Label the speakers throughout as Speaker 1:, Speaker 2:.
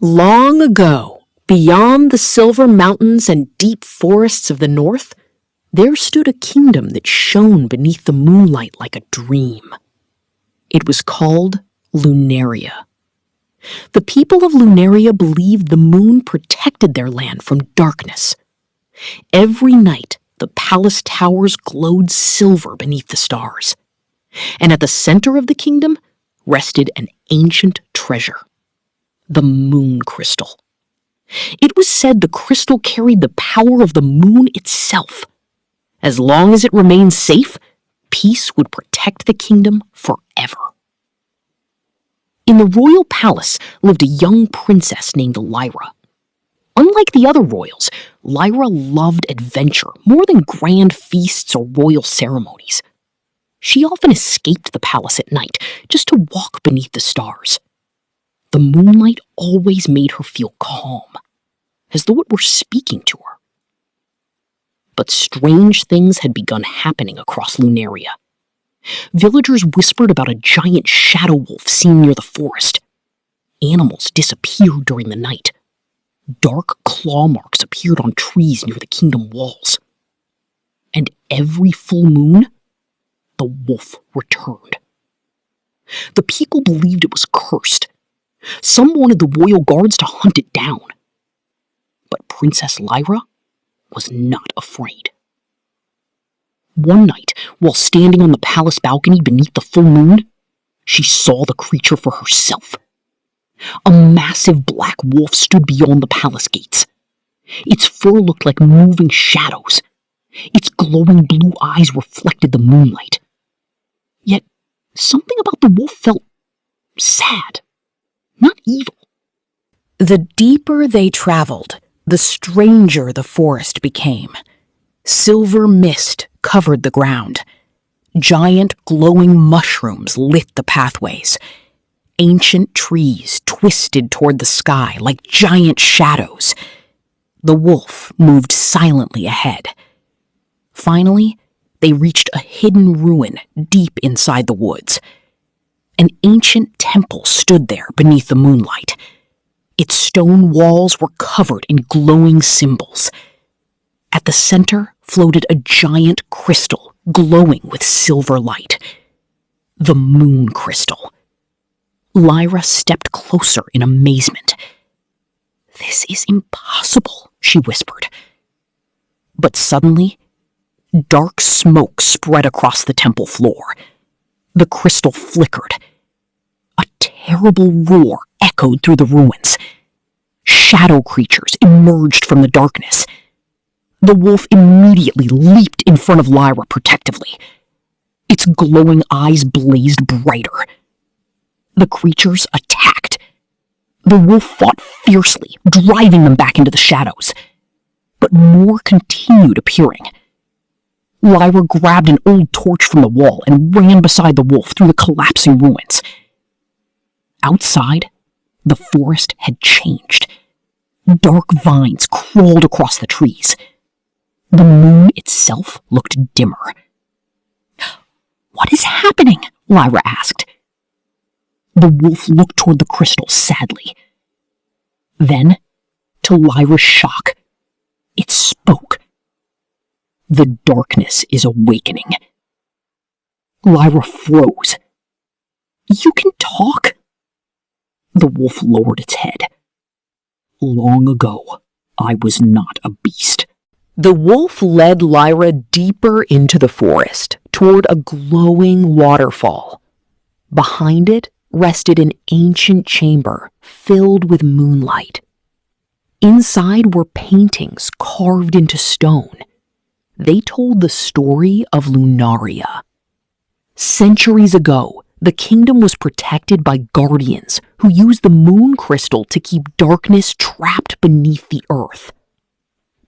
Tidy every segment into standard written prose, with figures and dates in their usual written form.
Speaker 1: Long ago, beyond the silver mountains and deep forests of the north, there stood a kingdom that shone beneath the moonlight like a dream. It was called Lunaria. The people of Lunaria believed the moon protected their land from darkness. Every night, the palace towers glowed silver beneath the stars, and at the center of the kingdom rested an ancient treasure, the moon crystal. It was said the crystal carried the power of the moon itself. As long as it remained safe, peace would protect the kingdom forever. In the royal palace lived a young princess named Lyra. Unlike the other royals, Lyra loved adventure more than grand feasts or royal ceremonies. She often escaped the palace at night just to walk beneath the stars. The moonlight always made her feel calm, as though it were speaking to her. But strange things had begun happening across Lunaria. Villagers whispered about a giant shadow wolf seen near the forest. Animals disappeared during the night. Dark claw marks appeared on trees near the kingdom walls. And every full moon, the wolf returned. The people believed it was cursed. Some wanted the royal guards to hunt it down. But Princess Lyra was not afraid. One night, while standing on the palace balcony beneath the full moon, she saw the creature for herself. A massive black wolf stood beyond the palace gates. Its fur looked like moving shadows. Its glowing blue eyes reflected the moonlight. Yet, something about the wolf felt sad, not evil.
Speaker 2: The deeper they traveled, the stranger the forest became. Silver mist covered the ground. Giant glowing mushrooms lit the pathways. Ancient trees twisted toward the sky like giant shadows. The wolf moved silently ahead. Finally, they reached a hidden ruin deep inside the woods. An ancient temple stood there beneath the moonlight. Its stone walls were covered in glowing symbols. At the center floated a giant crystal glowing with silver light. The moon crystal. Lyra stepped closer in amazement. "This is impossible," she whispered. But suddenly, dark smoke spread across the temple floor. The crystal flickered. A terrible roar echoed through the ruins. Shadow creatures emerged from the darkness. The wolf immediately leaped in front of Lyra protectively. Its glowing eyes blazed brighter. The creatures attacked. The wolf fought fiercely, driving them back into the shadows. But more continued appearing. Lyra grabbed an old torch from the wall and ran beside the wolf through the collapsing ruins. Outside, the forest had changed. Dark vines crawled across the trees. The moon itself looked dimmer. "What is happening?" Lyra asked. The wolf looked toward the crystal sadly. Then, to Lyra's shock, it spoke. "The darkness is awakening." Lyra froze. "You can talk?" The wolf lowered its head. "Long ago, I was not a beast."
Speaker 1: The wolf led Lyra deeper into the forest, toward a glowing waterfall. Behind it rested an ancient chamber filled with moonlight. Inside were paintings carved into stone. They told the story of Lunaria. Centuries ago, the kingdom was protected by guardians who used the moon crystal to keep darkness trapped beneath the earth.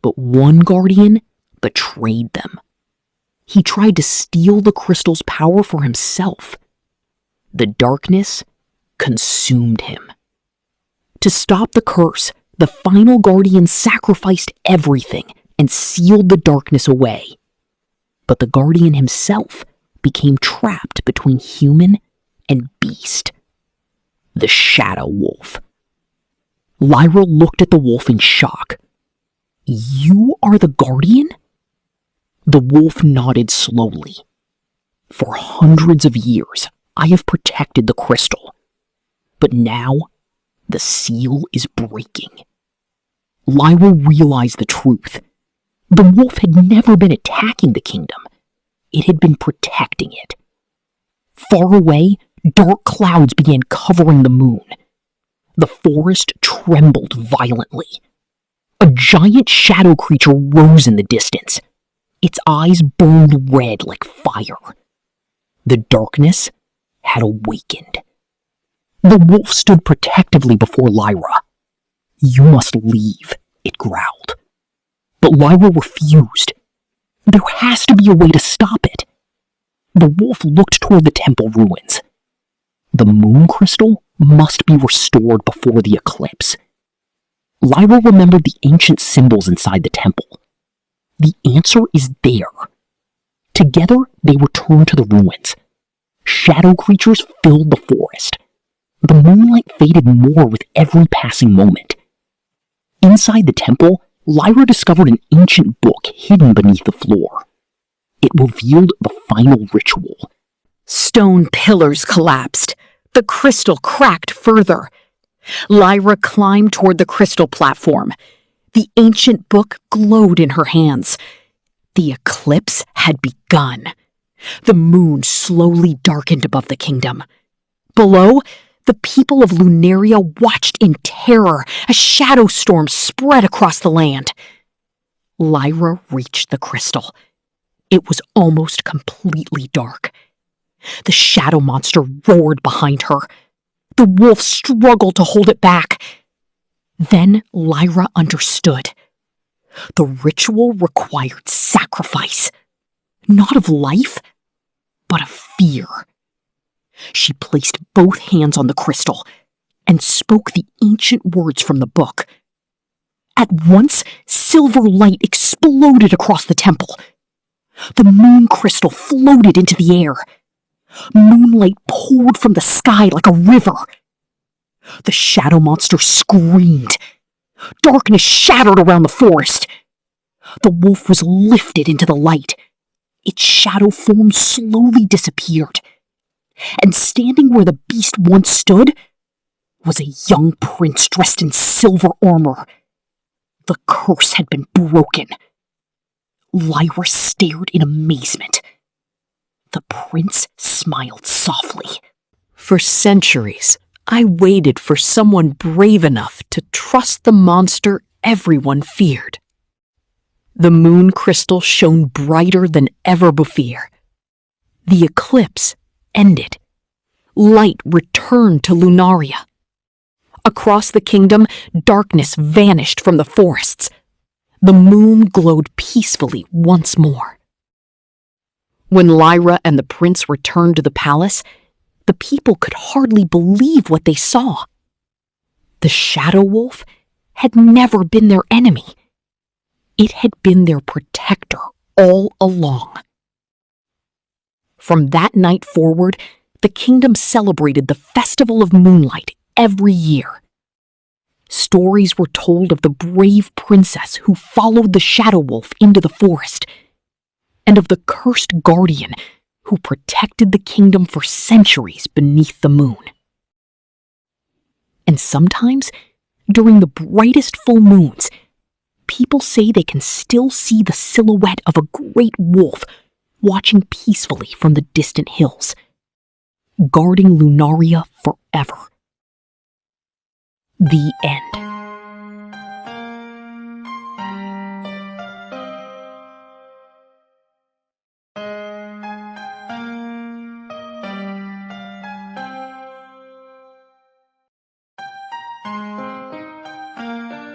Speaker 1: But one guardian betrayed them. He tried to steal the crystal's power for himself. The darkness consumed him. To stop the curse, the final guardian sacrificed everything and sealed the darkness away. But the guardian himself became trapped between human and beast. The shadow wolf. Lyra looked at the wolf in shock. "You are the guardian?" The wolf nodded slowly. "For hundreds of years, I have protected the crystal. But now, the seal is breaking." Lyra realized the truth. The wolf had never been attacking the kingdom. It had been protecting it. Far away, dark clouds began covering the moon. The forest trembled violently. A giant shadow creature rose in the distance. Its eyes burned red like fire. The darkness had awakened. The wolf stood protectively before Lyra. "You must leave," it growled. But Lyra refused. There has to be a way to stop it. The wolf looked toward the temple ruins. The moon crystal must be restored before the eclipse. Lyra remembered the ancient symbols inside the temple. The answer is there. Together, they returned to the ruins. Shadow creatures filled the forest. The moonlight faded more with every passing moment. Inside the temple, Lyra discovered an ancient book hidden beneath the floor. It revealed the final ritual.
Speaker 2: Stone pillars collapsed. The crystal cracked further. Lyra climbed toward the crystal platform. The ancient book glowed in her hands. The eclipse had begun. The moon slowly darkened above the kingdom. Below, the people of Lunaria watched in terror as shadow storms spread across the land. Lyra reached the crystal. It was almost completely dark. The shadow monster roared behind her. The wolf struggled to hold it back. Then Lyra understood. The ritual required sacrifice, not of life, but of fear. She placed both hands on the crystal and spoke the ancient words from the book. At once, silver light exploded across the temple. The moon crystal floated into the air. Moonlight poured from the sky like a river. The shadow monster screamed. Darkness shattered around the forest. The wolf was lifted into the light. Its shadow form slowly disappeared. And standing where the beast once stood was a young prince dressed in silver armor. The curse had been broken. Lyra stared in amazement. The prince smiled softly. For centuries, I waited for someone brave enough to trust the monster everyone feared. The moon crystal shone brighter than ever before. The eclipse ended. Light returned to Lunaria. Across the kingdom, darkness vanished from the forests. The moon glowed peacefully once more. When Lyra and the prince returned to the palace, the people could hardly believe what they saw. The shadow wolf had never been their enemy. It had been their protector all along. From that night forward, the kingdom celebrated the Festival of Moonlight every year. Stories were told of the brave princess who followed the shadow wolf into the forest, and of the cursed guardian who protected the kingdom for centuries beneath the moon. And sometimes, during the brightest full moons, people say they can still see the silhouette of a great wolf watching peacefully from the distant hills, guarding Lunaria forever. The end.